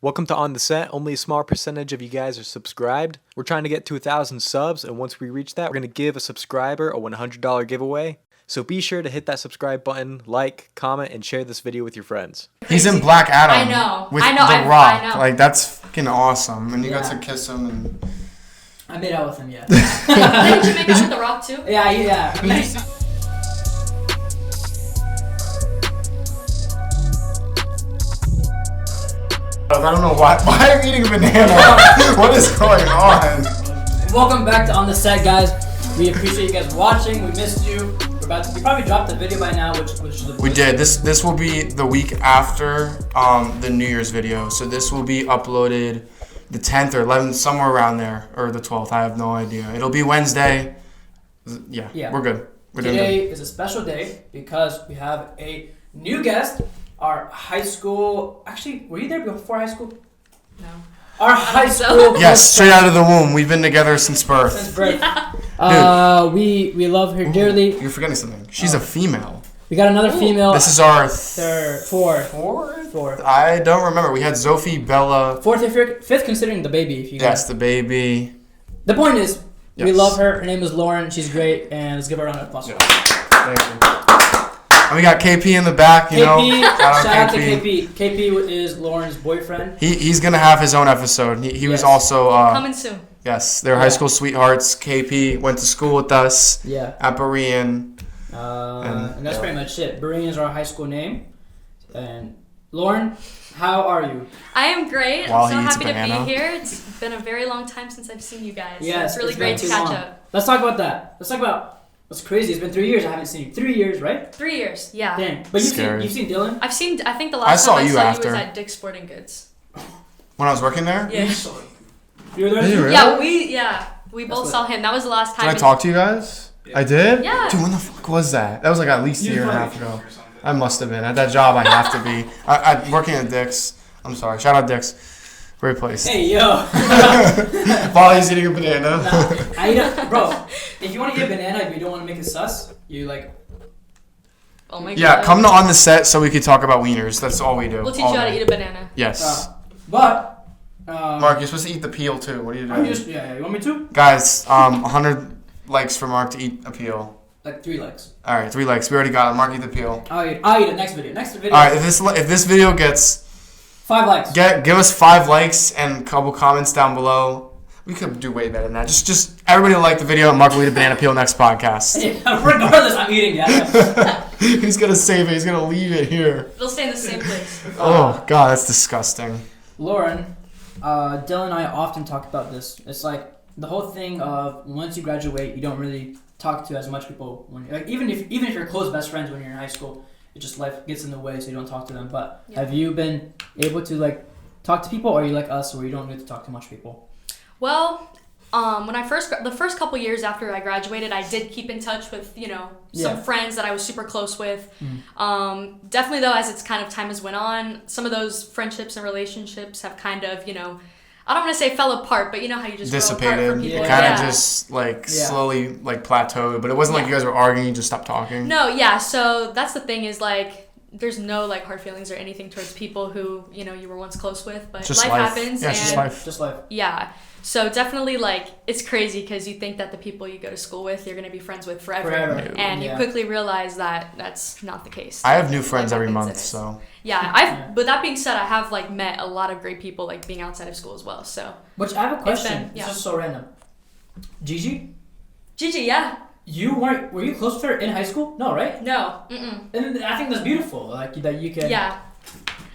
Welcome to On the Set. Only a small percentage of you guys are subscribed. We're trying to get to 1,000 subs, and once we reach that, we're going to give a subscriber a $100 giveaway. So be sure to hit that subscribe button, like, comment, and share this video with your friends. He's in Black Adam. I know. With I know. The Rock. I know. Like, that's fucking awesome. And you got Yeah. to kiss him. And I made out with him, yeah. Didn't you make out with The Rock too? Yeah. I don't know why. Why are you eating a banana? What is going on? Welcome back to On the Set, guys. We appreciate you guys watching. We missed you. We probably dropped the video by now, which is the We did. This will be the week after the New Year's video. So this will be uploaded the 10th or 11th, somewhere around there, or the 12th. I have no idea. It'll be Wednesday. Yeah. We're good. Today is a special day because we have a new guest. Our high school. Actually, were you there before high school? No. Our high school. Yes, straight out of the womb. We've been together since birth. Since birth. Yeah. We love her dearly. You're forgetting something. She's a female. We got another female. This is our fourth. I don't remember. We had Sophie, Bella. Fourth or fifth, considering the baby. If you guys. Yes, the baby. The point is, we Yes. love her. Her name is Lauren. She's great, and let's give her a round of applause. Thank you. And we got KP in the back, you know. Shout out to KP. KP is Lauren's boyfriend. He's gonna have his own episode. He was Yes. also Coming soon. yes, they're high school sweethearts. KP went to school with us Yeah. at Berean. And that's pretty much it. Berean is our high school name. And Lauren, how are you? I am great. While I'm so he eats happy to banana. be here. It's been a very long time since I've seen you guys. Yes, it's really it's great been to too catch long. up. Let's talk about that. Let's talk about what's crazy. It's been 3 years. I haven't seen you. 3 years, right? 3 years, yeah. Dang. But Scary. you've seen Dillon. I think the I last saw time I you saw after. you was at Dick's Sporting Goods. When I was working there. Yeah. You were there? Did you too? really? We That's both what- saw him. That was the last time. Did I talk to you guys? I did? Yeah. Dude, when the fuck was that? That was like at least a You year and a probably- half ago. I must have been. At that job, I have to be. I working at Dick's. I'm sorry. Shout out Dick's. Great place. Hey, yo. While he's eating a banana. Bro, if you want to eat a banana, if you don't want to make it sus, you like. Oh my god. Yeah, come to On the Set so we can talk about wieners. That's all we do. We'll teach all you how to day. eat a banana. Yes. But. Mark, you're supposed to eat the peel too. What are you doing? Yeah, you want me to? Guys, 100 likes for Mark to eat a peel. Like 3 legs. All right, 3 likes. We already got it. Mark, eat the peel. I'll eat it. Next video. All right, if this video gets 5 likes. give us 5 likes and a couple comments down below. We could do way better than that. Just everybody like the video and Mark will eat a banana peel next podcast. Regardless, I'm eating it. He's gonna save it. He's gonna leave it here. They'll stay in the same place. Oh God, that's disgusting. Lauren, Dylan and I often talk about this. It's like the whole thing of once you graduate, you don't really talk to as much people. When like even if you're close best friends when you're in high school, it just life gets in the way, so you don't talk to them. But Yeah. have you been able to like talk to people, or are you like us, where you don't get to talk to much people? Well, when the first couple years after I graduated, I did keep in touch with, some friends that I was super close with. Definitely though, as it's kind of time has went on, some of those friendships and relationships have kind of, I don't want to say fell apart, but you know how you just grow apart Dissipated. from people. Kind Yeah. of just like slowly like plateaued. But it wasn't like you guys were arguing. You just stopped talking. No, yeah. So that's the thing is like, there's no like hard feelings or anything towards people who, you were once close with, but Just life happens. Yeah, and it's just life. Just life. Yeah. So definitely like it's crazy because you think that the people you go to school with you're going to be friends with forever. And you quickly realize that that's not the case. I have new friends Life every happens month, and so. Yeah, but that being said, I have like met a lot of great people like being outside of school as well. So Which I have a question. yeah. It's just so random. Gigi, yeah. were you close with her in high school? No, right? No. And I think that's beautiful. Like that you can. Yeah.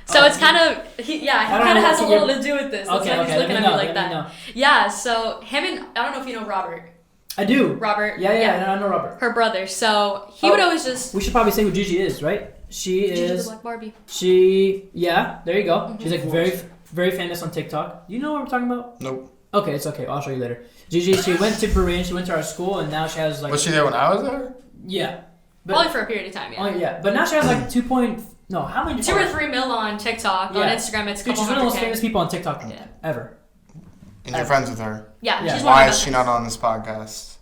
So it's kind of he kind of has a little to do with this. That's why he's looking at me like that. Yeah. So him and I don't know if you know Robert. I do. Robert. Yeah. I know Robert. Her brother. So he would always just. We should probably say who Gigi is, right? She Gigi the is. Black Barbie. There you go. She's like very famous on TikTok. You know what we're talking about? Nope. Okay, it's okay. I'll show you later. Gigi, she went to Berean. She went to our school, and now she has like. Was she there when I was there? Yeah. Probably for a period of time. Yeah. Yeah, but now she has like 2 point. No, how many? 2 or 3 mil on TikTok. Yeah. On Instagram, it's Dude, she's one of the most famous people on TikTok ever. And you're friends with her. Yeah. Yeah. She's one Why of is the she not on this podcast?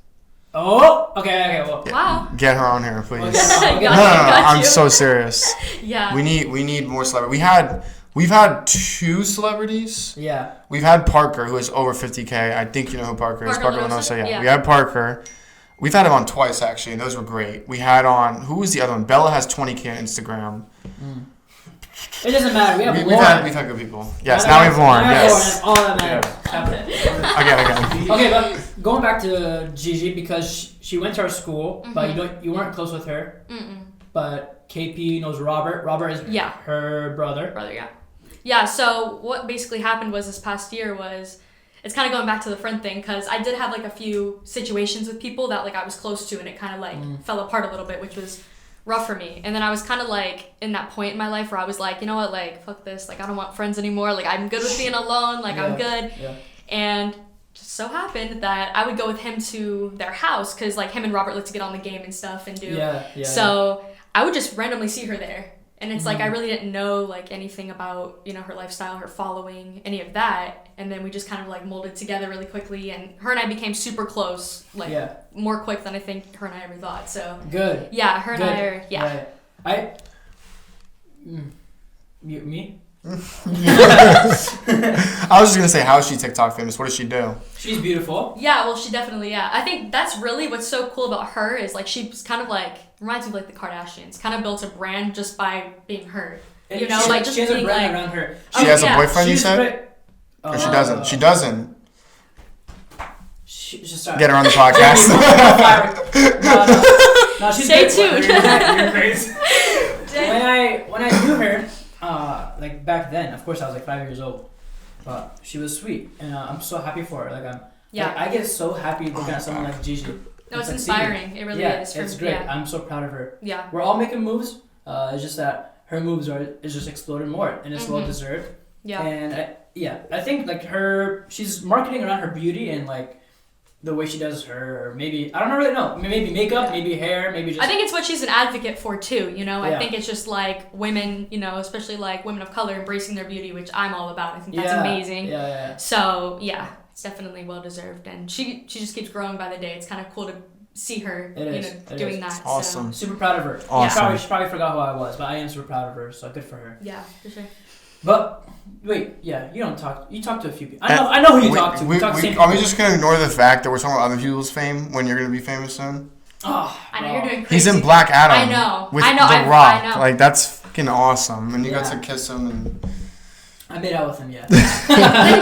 Oh, okay. Well, Wow. Get her on here, please. Okay. Got No, you. I'm so serious. Yeah. We need more celebrity. We had We've had 2 celebrities. Yeah. We've had Parker, who is over 50K. I think you know who Parker is. Parker Lenosa, Lenosa? Yeah. We had Parker. We've had him on twice, actually, and those were great. We had on, who was the other one? Bella has 20K on Instagram. It doesn't matter. We have We've Lauren. had good people. Yes, now we have Lauren. Yes. That's all that matters. Again. Okay, but going back to Gigi, because she went to our school, but you weren't close with her. But KP knows Robert. Robert is her brother. Yeah, so what basically happened was this past year was, it's kind of going back to the friend thing, because I did have like a few situations with people that like I was close to, and it kind of like fell apart a little bit, which was rough for me. And then I was kind of like in that point in my life where I was like, you know what, like fuck this, like I don't want friends anymore, like I'm good with being alone, like I'm good. And just so happened that I would go with him to their house, because like him and Robert like to get on the game and stuff and do. So I would just randomly see her there. And it's like I really didn't know like anything about, you know, her lifestyle, her following, any of that. And then we just kind of like molded together really quickly, and her and I became super close, like more quick than I think her and I ever thought. So good. Yeah, her and I are Me? I was just gonna say, how is she TikTok famous? What does she do? She's beautiful. Yeah, well, she definitely, I think that's really what's so cool about her is like she's kind of like reminds me of like the Kardashians. Kind of built a brand just by being her. You know, like just she has being a brand like around her. She has a boyfriend, you said? Or she doesn't. She doesn't. Get her on the podcast. No, she's Stay good. tuned. You're crazy. When I knew her, like back then, of course I was like 5 years old, but she was sweet, and I'm so happy for her. Like I get so happy looking at someone like Gigi. No, it's inspiring. It really is. It's great. I'm so proud of her. Yeah. We're all making moves. It's just that her moves is just exploding more, and it's well deserved. Yeah. And I think like she's marketing around her beauty and like the way she does her, or maybe I don't really know. Maybe makeup, maybe hair, maybe just. I think it's what she's an advocate for too. You know, I think it's just like women, you know, especially like women of color embracing their beauty, which I'm all about. I think that's amazing. Yeah. So it's definitely well deserved, and she just keeps growing by the day. It's kind of cool to see her, doing that. Awesome. So. Super proud of her. Awesome. She probably forgot who I was, but I am super proud of her. So good for her. Yeah, for sure. But wait, you don't talk. You talk to a few people. I know who you talk to. Are we just gonna ignore the fact that we're talking about other people's fame when you're gonna be famous soon? Oh, I know you're doing crazy. He's in Black Adam. I know. With I know. The Rock. I know. Like that's fucking awesome. And you got to kiss him and. I made out with him, yeah. Did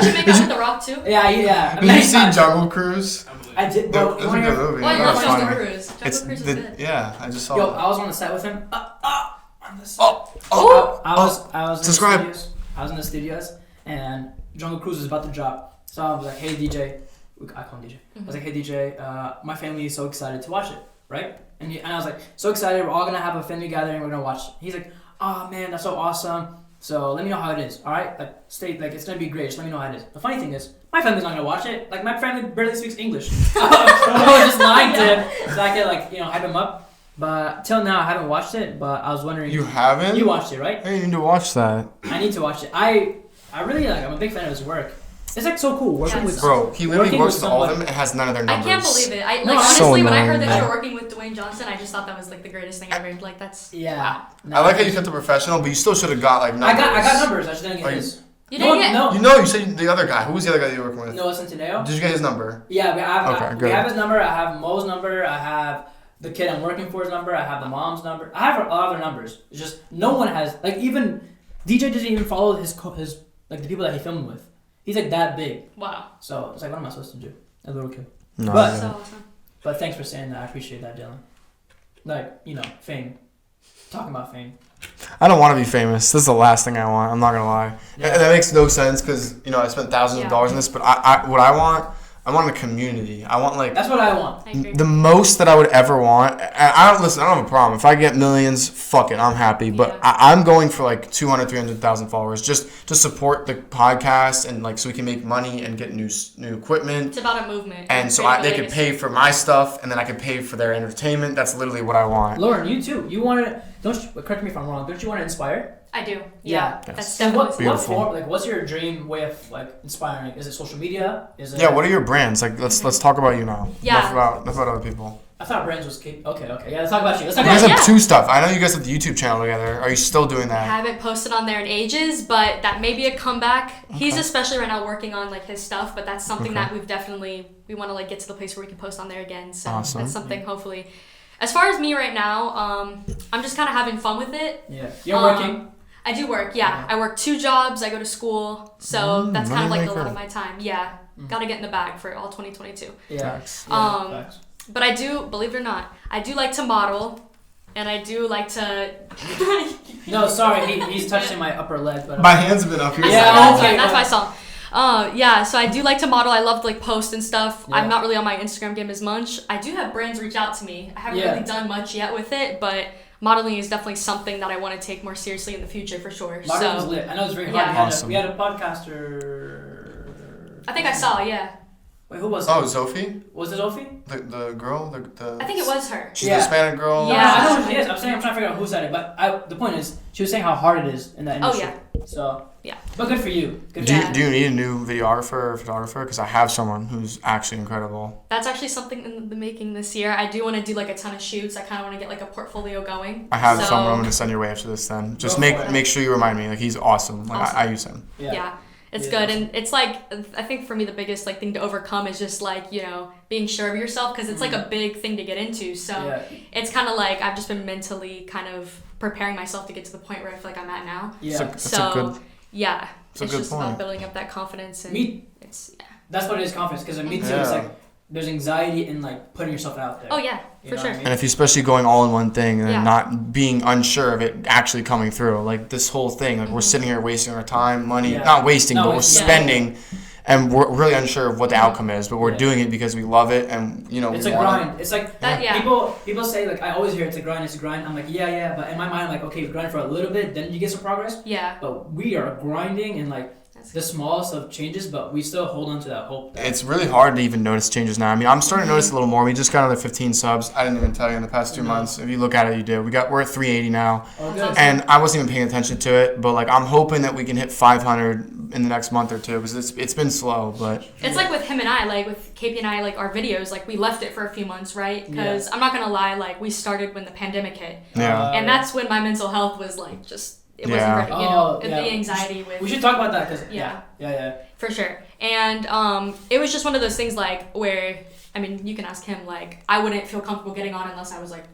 you make out with The Rock too? Yeah. Did you see Jungle Cruise? I did. Bro, it was a good movie. Oh, I love That's Jungle funny. Cruise. Jungle Cruise was good. Yeah, I just saw. Yo, it. I was on the set with him. On the set. I was. Subscribe. In the studios. I was in the studios, and Jungle Cruise was about to drop. So I was like, "Hey DJ," I call him DJ. I was like, "Hey DJ, my family is so excited to watch it, right?" And I was like, "So excited! We're all gonna have a family gathering. We're gonna watch." He's like, "Oh man, that's so awesome. So let me know how it is. All right, like it's gonna be great. Just let me know how it is." The funny thing is, my family's not gonna watch it. Like my family barely speaks English. I was just lying to him so I could hype him up. But till now I haven't watched it. But I was wondering. You haven't? You watched it, right? Hey, you need to watch that. I need to watch it. I really I'm a big fan of his work. It's like so cool working with. Bro, he literally works with all of someone. them and has none of their I numbers. can't believe it. So Honestly, when I heard that annoying. you were working with Dwayne Johnson, I just thought that was like the greatest thing ever. Like that's wow. No, I like how you kept the professional, but you still should have got like numbers. I got numbers. I just didn't get his. You didn't get. No. You said the other guy. Who was the other guy that you were working with? Noah Centineo. Did you get his number? Yeah, we have his number. I have Mo's number. I have the kid I'm working for's number. I have the mom's number. I have a lot of their numbers. It's just no one has even DJ doesn't even follow his like the people that he filmed with. He's like that big. Wow. So it's like, what am I supposed to do? A little kid. No. But so awesome. But thanks for saying that. I appreciate that, Dillon. Like fame. Talking about fame. I don't want to be famous. This is the last thing I want. I'm not gonna lie. Yeah. And that makes no sense because I spent thousands of dollars on this. But what I want a community. I want like that's what I want. I agree. the most that I would ever want. And I don't have a problem. If I get millions, fuck it, I'm happy. But I'm going for like 200, 300,000 followers just to support the podcast and like so we can make money and get new equipment. It's about a movement. And so they could pay for my stuff and then I could pay for their entertainment. That's literally what I want. Lauren, you too. You want to? Correct me if I'm wrong. Don't you want to inspire? I do. Yeah. That's And definitely. what form? Like, what's your dream way of like inspiring? Is it social media? Is it? Yeah. What are your brands? Like, let's talk about you now. Yeah. Enough about other people. I thought brands was okay. Yeah, let's talk about you. Let's talk You guys about have two stuff. I know you guys have the YouTube channel together. Are you still doing I that? haven't posted on there in ages, but that may be a comeback. He's especially right now working on like his stuff, but that's something that we want to like get to the place where we can post on there again. So Awesome. that's something hopefully. As far as me right now, I'm just kind of having fun with it. Yeah, you're working. I do work, yeah. I work 2 jobs. I go to school, so that's kind of like a lot of my time. Yeah, gotta get in the bag for all 2022. Yeah. Facts. Facts. But I do, believe it or not, I do like to model, and I do like to. No, sorry, he's touching my upper leg, but My hands have been up here. Yeah, okay, that's but- my song. Yeah, so I do like to model. I love to like post and stuff. Yeah. I'm not really on my Instagram game as much. I do have brands reach out to me. I haven't really done much yet with it, but modeling is definitely something that I want to take more seriously in the future for sure. Modeling's So lit. I know it's very hard. Yeah. Awesome. We had a podcaster. I think I saw, yeah. Wait, who was it? Oh, Sophie? Was it Sophie? The girl? The I think it was her. She's Yeah. a Hispanic girl. Yeah. No, I know who she is. I'm trying to figure out who said it, but the point is, she was saying how hard it is in that Oh, industry. So Yeah. But good for you. Good Do for you, Yeah. do you need a new videographer or photographer? Because I have someone who's actually incredible. That's actually something in the making this year. I do want to do like a ton of shoots. I kind of want to get like a portfolio going. I have So, someone I'm going to send your way after this then. Just Go make for it. make sure you remind me. Like, he's awesome. Like, Awesome. I use him. Yeah. It's Yeah, good, awesome. and it's like I think for me the biggest like thing to overcome is just like being sure of yourself because it's like a big thing to get into. So Yeah. it's kind of like I've just been mentally kind of preparing myself to get to the point where I feel like I'm at now. Yeah. That's So a good. yeah, That's a it's good just point. about building up that confidence and Me- it's That's what it is, confidence. Because me too, Yeah. it's like there's anxiety in like putting yourself out there. oh yeah, You for know sure. what I mean? And if you're especially going all in one thing and then Yeah. not being unsure of it actually coming through, like this whole thing, like we're sitting here wasting our time, money, Yeah. not wasting, No, but we're it's- yeah. spending, and we're really unsure of what the outcome is, but we're Yeah. doing it because we love it, and It's we a want grind. It's like That yeah. people say like I always hear it's a grind. I'm like yeah, but in my mind I'm like okay, grind for a little bit, then you get some progress. Yeah. But we are grinding and like the smallest of changes, but we still hold on to that hope. That, It's really hard to even notice changes now. I mean, I'm starting to notice a little more. We just got another 15 subs. I didn't even tell you in the past 2 No. months. If you look at it, you do. We're at 380 now, oh, That's good. awesome. and I wasn't even paying attention to it. But like, I'm hoping that we can hit 500 in the next month or two because it's been slow. But It's like with him and I, like with KP and I, like our videos, like we left it for a few months, right? Because I'm not gonna lie, like we started when the pandemic hit, yeah, and that's when my mental health was like just it Yeah. wasn't right, you know, Oh, yeah. the anxiety with we should talk about that because Yeah. yeah. for sure. And it was just one of those things like where I mean you can ask him like I wouldn't feel comfortable getting on unless I was like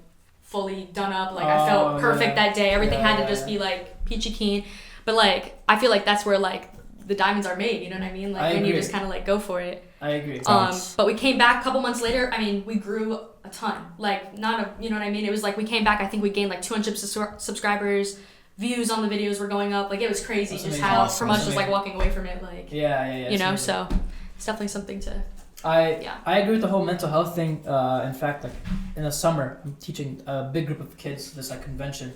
fully done up, like I Oh, felt perfect yeah. that day. Everything had to Yeah. just be like peachy keen, but like I feel like that's where like the diamonds are made. You know what I mean? Like I when you agree. just kind of like go for it. I agree. But we came back a couple months later. I mean, we grew a ton. Like, you know what I mean? It was like we came back. I think we gained like 200 subscribers. Views on the videos were going up. Like, it was crazy That's just amazing. how Awesome. from us That's just like amazing. walking away from it. Like, Yeah. you know, it's amazing. so it's definitely something to. Yeah. I agree with the whole mental health thing. In fact, like in the summer, I'm teaching a big group of kids this like convention,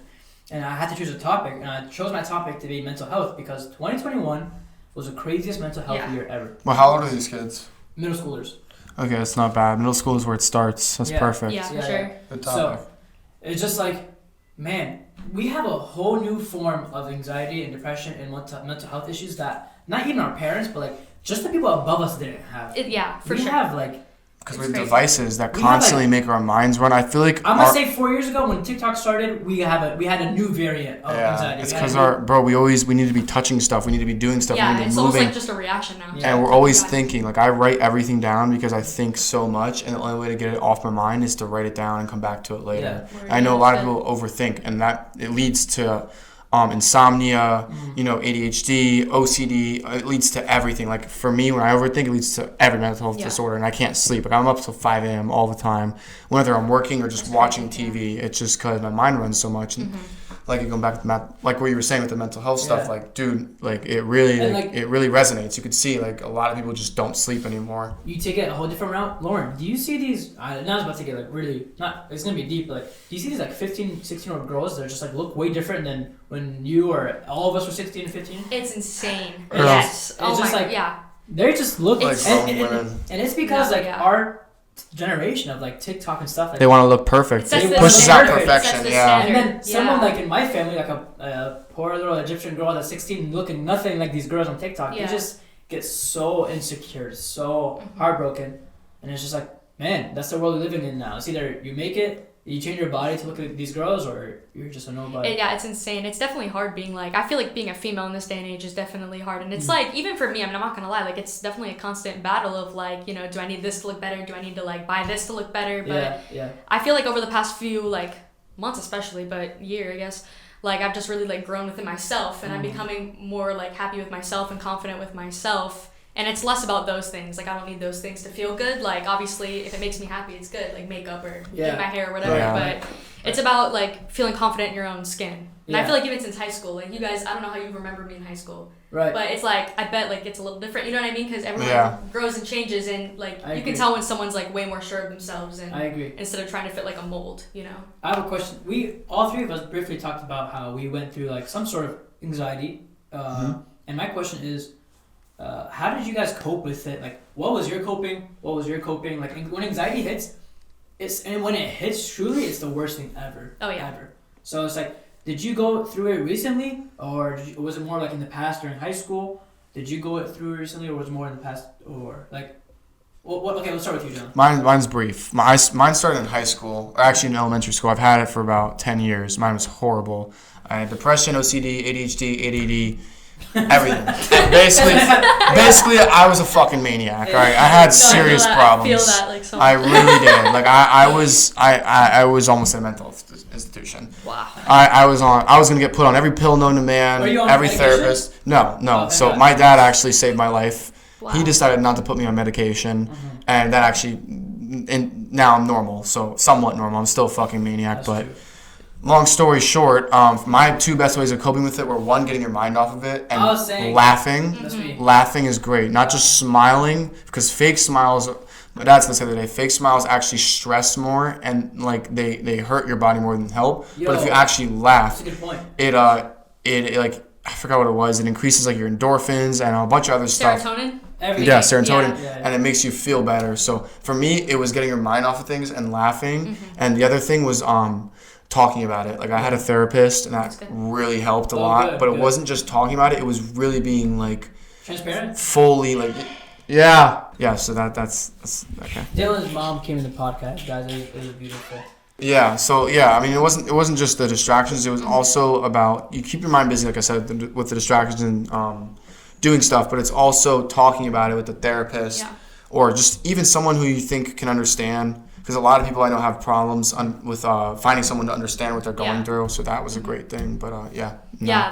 and I had to choose a topic, and I chose my topic to be mental health because 2021 was the craziest mental health Yeah. year ever. well, how old are these kids? Middle schoolers. Okay, that's not bad. Middle school is where it starts. That's Yeah. perfect. Yeah, for Yeah, sure. Good So topic. it's just like, man, we have a whole new form of anxiety and depression and mental health issues that not even our parents, but like just the people above us didn't have. Yeah, for we sure. have like Because It's we have crazy. devices that We have, constantly make our minds run. I feel like I'm gonna say 4 years ago when TikTok started, we had a new variant of anxiety. it's We had because a new- we need to be touching stuff. We need to be doing stuff. we Yeah, need to it's be almost moving. like just a reaction now. Yeah. And we're always Yeah. thinking. Like, I write everything down because I think so much, and the only way to get it off my mind is to write it down and come back to it later. Yeah. I know a lot of Yeah. people overthink, and that it leads to insomnia, ADHD, OCD. It leads to everything. Like, for me, when I overthink, it leads to every mental health Yeah. disorder, and I can't sleep. Like, I'm up till 5 a.m. all the time, whether I'm working or just That's watching crazy, TV. It's just because my mind runs so much. And like, going back to like what you were saying with the mental health stuff, Yeah. like, dude, like, it really, And, like, like- it really resonates. You could see, like, a lot of people just don't sleep anymore. You take it a whole different route. Lauren, do you see these? Now I was about to get like really not. It's gonna be deep. But like, do you see these like 15, 16-year-old girls that are just like look way different than when you or all of us were 16 and 15? It's insane. Girls. Yes. It's Oh just my. like- Yeah. They just look Like, It's- grown and, women. and it's because No, like yeah. our generation of like TikTok and stuff. Like, They want to look perfect. It sets It the pushes out standard. It sets perfection, the yeah. and then standard. someone Yeah. like in my family, like a poor little Egyptian girl that's 16, looking nothing like these girls on TikTok. Yeah. They just get so insecure, so heartbroken, and it's just like man, that's the world we're living in now. It's either you make it, you change your body to look at these girls, or you're just a nobody. Yeah, it's insane. It's definitely hard being like, I feel like being a female in this day and age is definitely hard. And it's like, even for me, I mean, I'm not gonna lie, like it's definitely a constant battle of like, you know, do I need this to look better? Do I need to like buy this to look better? But yeah. I feel like over the past few like months especially, but year, I guess, like I've just really like grown within myself, and I'm becoming more like happy with myself and confident with myself. And it's less about those things. Like, I don't need those things to feel good. Like, obviously, if it makes me happy, it's good. Like, makeup or doing my hair or whatever. Yeah. But it's about, like, feeling confident in your own skin. And I Yeah. feel like even since high school, like, you guys, I don't know how you remember me in high school. Right. But it's like, I bet, like, it's a little different. You know what I mean? Because everyone grows and changes. And, like, I you agree. can tell when someone's, like, way more sure of themselves. And I agree. instead of trying to fit, like, a mold, you know? I have a question. All three of us briefly talked about how we went through like some sort of anxiety. And my question is, how did you guys cope with it? Like, what was your coping? Like, when anxiety hits, when it hits truly, it's the worst thing ever. Oh, yeah. Ever. So it's like, did you go through it recently, or was it more like in the past or in high school? Did you go through it recently, or was it more in the past, or like? What? Okay, let's start with you, John. Mine's brief. Mine started in high school, or actually in elementary school. I've had it for about 10 years. Mine was horrible. I had depression, OCD, ADHD, ADD, everything. basically, I was a fucking maniac. All right, I had serious problems. I feel that like so much. I really did. Like I was almost in a mental institution. Wow. I was gonna get put on every pill known to man, Were you on every medication? therapist. No. Oh, So thank my dad actually saved my life. Wow. He decided not to put me on medication, and that actually, and now I'm normal, so somewhat normal. I'm still a fucking maniac, That's but. true. Long story short, my two best ways of coping with it were one, getting your mind off of it, and laughing. That's me. Laughing is great, not just smiling, because fake smiles. My dad said this the other day. Fake smiles actually stress more, and like they hurt your body more than help. But if you actually laugh, That's a good point. it like I forgot what it was. It increases like your endorphins and a bunch of other stuff. Serotonin? Everything. Yeah, serotonin, Yeah. and it makes you feel better. So for me, it was getting your mind off of things and laughing, and the other thing was talking about it. Like I had a therapist, and that really helped a lot. Good, but it good. wasn't just talking about it; it was really being like Transparent. fully like, yeah. So that's okay. Dillon's mom came in the podcast, guys. It was beautiful. Yeah. So yeah, I mean, it wasn't just the distractions. It was also about you keep your mind busy, like I said, with the distractions and doing stuff. But it's also talking about it with the therapist, or just even someone who you think can understand. Because a lot of people I know have problems with finding someone to understand what they're going through. So that was a great thing. But Yeah,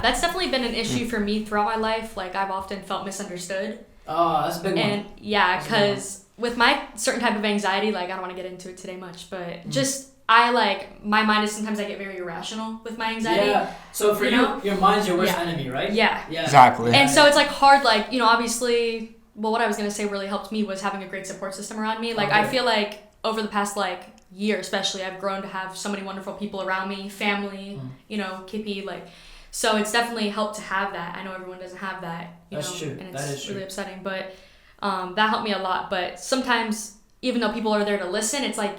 that's definitely been an issue for me throughout my life. Like I've often felt misunderstood. Oh, that's a big one. And yeah, because with my certain type of anxiety, like I don't want to get into it today much, but just I like my mind is sometimes I get very irrational with my anxiety. Yeah. So for you, your mind's your worst enemy, right? Yeah. exactly. And so it's like hard, like, you know, obviously, well, what I was going to say really helped me was having a great support system around me. Like I feel like over the past like year especially, I've grown to have so many wonderful people around me, family, you know, Kippy, like, so it's definitely helped to have that. I know everyone doesn't have that, you That's know, true. and That it's is really true. upsetting, but that helped me a lot. But sometimes, even though people are there to listen, it's like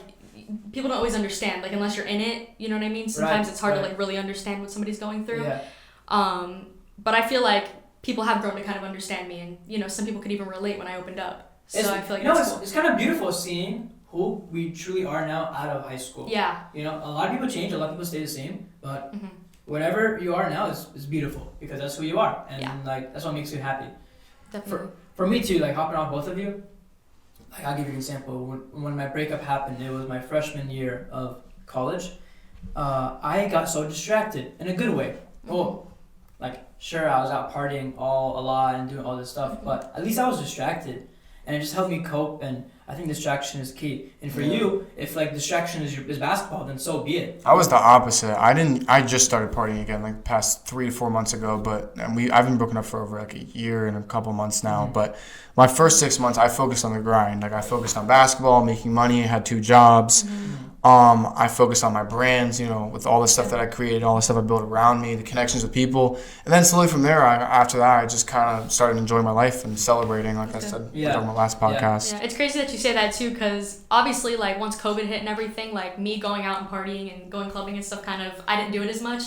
people don't always understand, like unless you're in it, you know what I mean? Sometimes it's hard to like really understand what somebody's going through. Yeah. But I feel like people have grown to kind of understand me, and you know, some people could even relate when I opened up. So I feel like that's cool. It's kind of beautiful seeing who we truly are now out of high school. Yeah. You know, a lot of people change, a lot of people stay the same, but whatever you are now is beautiful because that's who you are, and like that's what makes you happy. Definitely. For me too, like hopping off both of you. Like I'll give you an example. When my breakup happened, it was my freshman year of college. I got so distracted in a good way. Oh, like sure I was out partying a lot and doing all this stuff, but at least I was distracted, and it just helped me cope. And I think distraction is key. And for you, if like distraction is basketball, then so be it. I was the opposite. I just started partying again like past 3 to 4 months ago, but I've been broken up for over like a year and a couple months now. But my first 6 months, I focused on the grind. Like I focused on basketball, making money, had 2 jobs. I focused on my brands, you know, with all the stuff that I created, all the stuff I built around me, the connections with people. And then slowly from there, after that, I just kind of started enjoying my life and celebrating, like I said on my last podcast. Yeah, it's crazy that you say that too, because obviously, like, once COVID hit and everything, like, me going out and partying and going clubbing and stuff I didn't do it as much.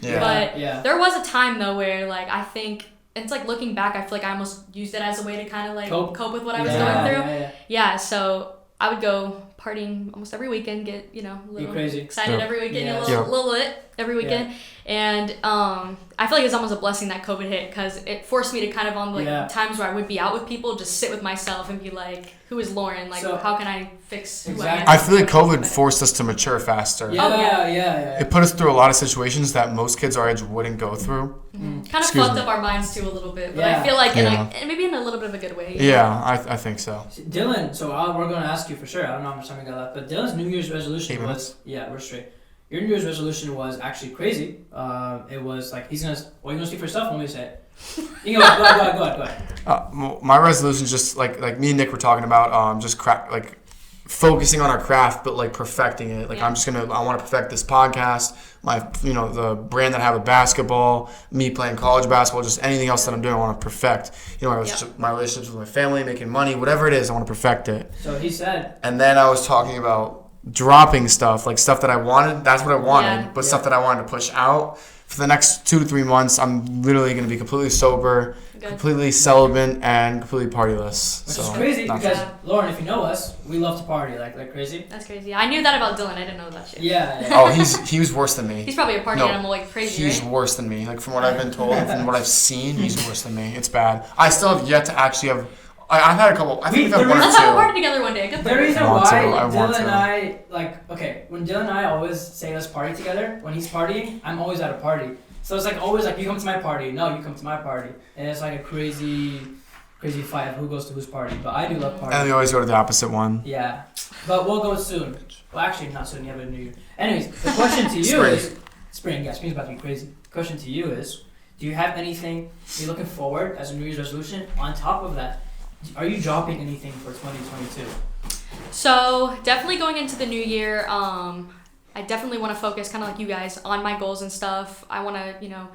But there was a time, though, where, like, I think, it's like looking back, I feel like I almost used it as a way to kind of, like, cope with what I was going through. So I would go partying almost every weekend, get, a little crazy. excited Yeah. every weekend, Yeah. get a little lit every weekend. And I feel like it's almost a blessing that COVID hit, because it forced me to kind of on times where I would be out with people, just sit with myself and be like, who is Lauren? Like, how can I fix who I am? I feel like COVID forced us to mature faster. Yeah. It put us through a lot of situations that most kids our age wouldn't go through. Kind of fucked up our minds too a little bit, but I feel like maybe in a little bit of a good way. I think so. Dillon, so we're going to ask you for sure. I don't know how much time we got left, but Dillon's New Year's resolution was we're straight. Your New Year's resolution was actually crazy. It was like he's gonna speak for yourself when we say it. You go ahead. My resolution is just like me and Nick were talking about just focusing on our craft, but like perfecting it. Like I want to perfect this podcast, the brand that I have with basketball, me playing college basketball, just anything else that I'm doing, I want to perfect. My relationships with my family, making money, whatever it is, I want to perfect it. So he said. And then I was talking about dropping stuff, like stuff that I wanted. That's what I wanted, but stuff that I wanted to push out. For the next 2 to 3 months, I'm literally going to be completely sober, completely celibate, and completely partyless. Which is crazy because, Lauren, if you know us, we love to party like crazy. That's crazy. I knew that about Dillon. I didn't know that shit. Yeah. Oh, he was worse than me. He's probably a party animal like crazy, He's worse than me. Like from what I've been told and from what I've seen, he's worse than me. It's bad. I still have yet to actually have... I've had a couple... I think we've had 1 or 2. Let's have a party together one day. Good the reason why Dillon and I... when Dillon and I always say let's party together, when he's partying, I'm always at a party. So it's always you come to my party. No, you come to my party. And it's like a crazy fight of who goes to whose party. But I do love parties. And we always go to the opposite one. Yeah. But we'll go soon. Well, actually, not soon. You have a New Year. Anyways, the question to you is... Spring. Yeah, spring's about to be crazy. The question to you is, do you have anything you're looking forward as a New Year's resolution? On top of that, are you dropping anything for 2022? So definitely going into the new year, I definitely want to focus, kind of like you guys, on my goals and stuff. I want to,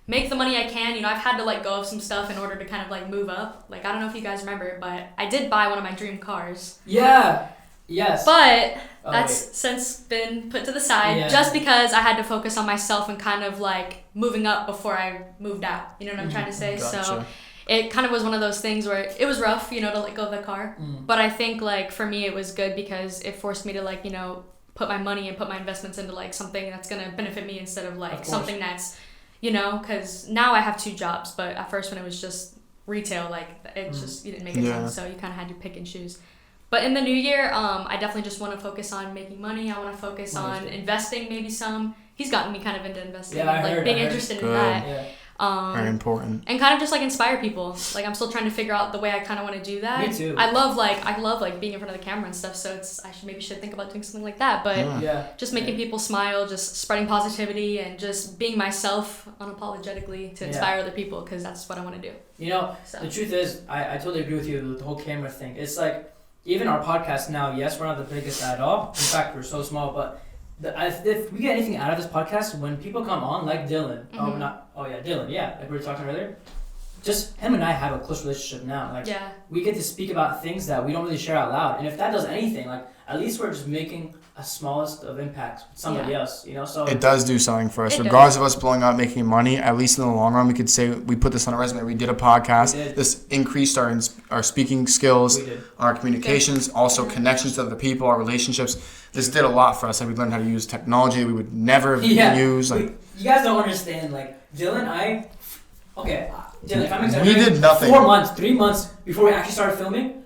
make the money I can. I've had to let go of some stuff in order to kind of move up. I don't know if you guys remember, but I did buy one of my dream cars. Yeah. Yes. But that's since been put to the side just because I had to focus on myself and kind of moving up before I moved out. You know what I'm trying to say? Gotcha. So it kind of was one of those things where it was rough, to let go of the car. But I think for me it was good because it forced me to put my money and put my investments into something that's going to benefit me instead of something that's, because now I have 2 jobs, but at first when it was just retail, it just, you didn't make a ton, so you kind of had to pick and choose. But in the new year, I definitely just want to focus on making money. I want to focus on investing, maybe some. He's gotten me kind of into investing, being interested in that. Yeah. Very important. And kind of just inspire people. I'm still trying to figure out the way I kind of want to do that. Me too. I love being in front of the camera and stuff. So I should think about doing something like that. But just making people smile, just spreading positivity, and just being myself unapologetically to inspire other people, because that's what I want to do. The truth is, I totally agree with you with the whole camera thing. It's even our podcast now. Yes, we're not the biggest at all. In fact, we're so small, but. If we get anything out of this podcast, when people come on, like Dillon, Dillon, like we were talking earlier, just him and I have a close relationship now. We get to speak about things that we don't really share out loud, and if that does anything, at least we're just making a smallest of impacts with somebody else, So it does do something for us, regardless of us blowing up, making money. At least in the long run, we could say we put this on a resume. We did a podcast. This increased our speaking skills, our communications, also connections to other people, our relationships. This did a lot for us. We learned how to use technology we would never have used. You guys don't understand. Dillon, Dillon, if I'm exaggerating, we did nothing. 3 months before we actually started filming,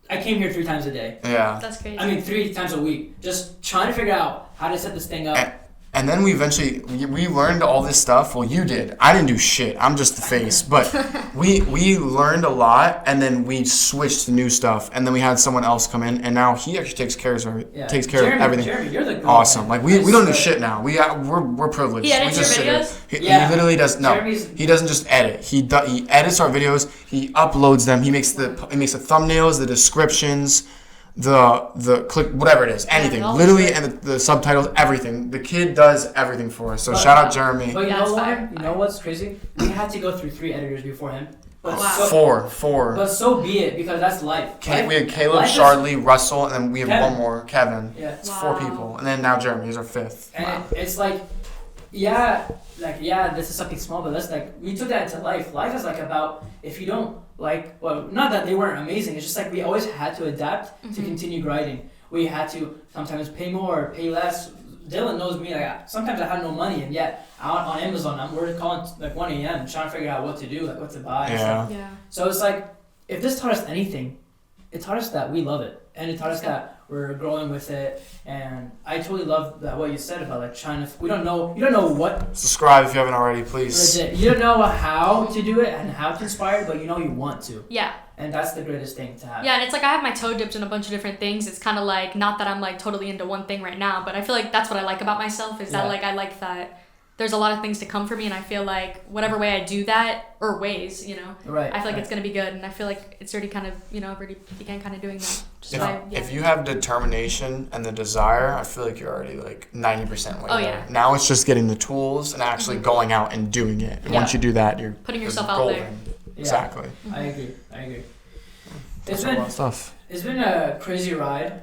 I came here 3 times a day. Yeah. That's crazy. 3 times a week. Just trying to figure out how to set this thing up. And then we eventually, we learned all this stuff. Well, you did. I didn't do shit. I'm just the face. But we learned a lot, and then we switched to new stuff. And then we had someone else come in, and now he actually takes care of everything. Jeremy, you're the good awesome. man. We don't do shit now. We're privileged. He edits we just your videos? He literally does. No, he doesn't just edit. He edits our videos. He uploads them. He makes the thumbnails, the descriptions, the click, whatever it is, anything, literally, and the subtitles, everything. The kid does everything for us. So shout out Jeremy. But you know what's crazy? We had to go through 3 editors before him. But Four. But so be it, because that's life. We had Caleb, Charlie, Russell, and then we have one more, Kevin. Yeah. It's 4 people, and then now Jeremy. He's our 5th. And it's this is something small, but that's we took that into life. Life is about, if you don't well, not that they weren't amazing. It's just like we always had to adapt to continue grinding. We had to sometimes pay more, pay less. Dillon knows me. Like sometimes I had no money, and yet out on Amazon, we're calling like 1 a.m. trying to figure out what to do, like what to buy. Yeah. So it's like, if this taught us anything, it taught us that we love it, and it taught us that we're growing with it. And I totally love that what you said about like trying to. You don't know what. Subscribe if you haven't already, please. Legit. You don't know how to do it and how to inspire, but you know you want to. Yeah. And that's the greatest thing to have. Yeah, and it's like I have my toe dipped in a bunch of different things. It's kind of like, not that I'm like totally into one thing right now, but I feel like that's what I like about myself is that like I like that there's a lot of things to come for me, and I feel like whatever way I do that, or ways, Right. I feel like it's going to be good, and I feel like it's already kind of, already began kind of doing that. If you have determination and the desire, I feel like you're already like 90% way there. Yeah. Now it's just getting the tools and actually going out and doing it. And once you do that, you're putting yourself out golden. there. Yeah. Exactly. I agree. That's a lot of stuff. It's been a crazy ride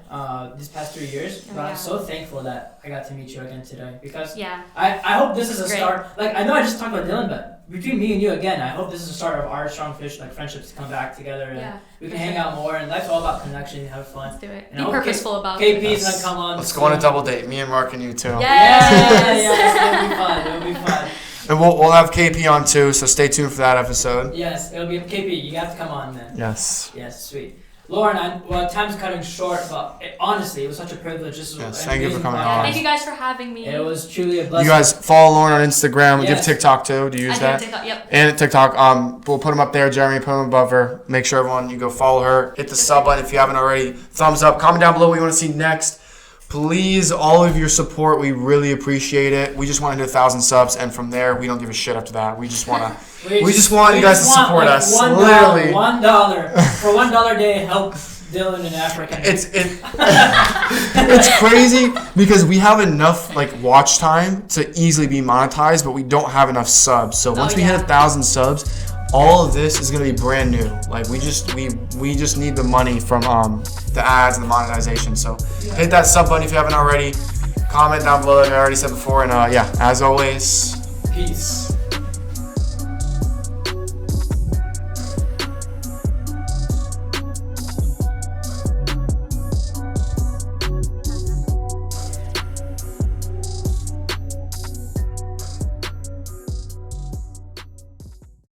these past 3 years, but yeah. I'm so thankful that I got to meet you again today, because Yeah. I hope this is a Great. start. Like, I know I just talked about Dillon, but between me and you again, I hope this is a start of our strong fish like friendships to come back together, and we can hang out more, and life's all about connection and have fun. Let's do it. And Be I hope purposeful about it. KP's gonna come on. Let's go on a double date. Me and Mark and you too. Yes! It'll be fun. And we'll have KP on too, so stay tuned for that episode. Yes, it'll be KP. You have to come on, man. Yes. Yes, sweet. Lauren, time's cutting short, but honestly, it was such a privilege. This was Yes, an thank you for amazing coming podcast. on. Thank you guys for having me. It was truly a blessing. You guys follow Lauren on Instagram. We give Yes. TikTok too. Do you use I that? do TikTok, yep. And TikTok. We'll put them up there. Jeremy, put them above her. Make sure everyone, you go follow her. Hit the sub button if you haven't already. Thumbs up. Comment down below what you want to see next. Please, all of your support. We really appreciate it. We just want to hit 1,000 subs, and from there, we don't give a shit after that. We just want to. we just want you guys to support us. Literally. $1 for $1 a day. Help Dillon in Africa. It's crazy because we have enough like watch time to easily be monetized, but we don't have enough subs. So once we hit 1,000 subs, all of this is gonna be brand new. Like we just need the money from the ads and the monetization. So hit that sub button if you haven't already. Comment down below like I already said before, and as always, Peace.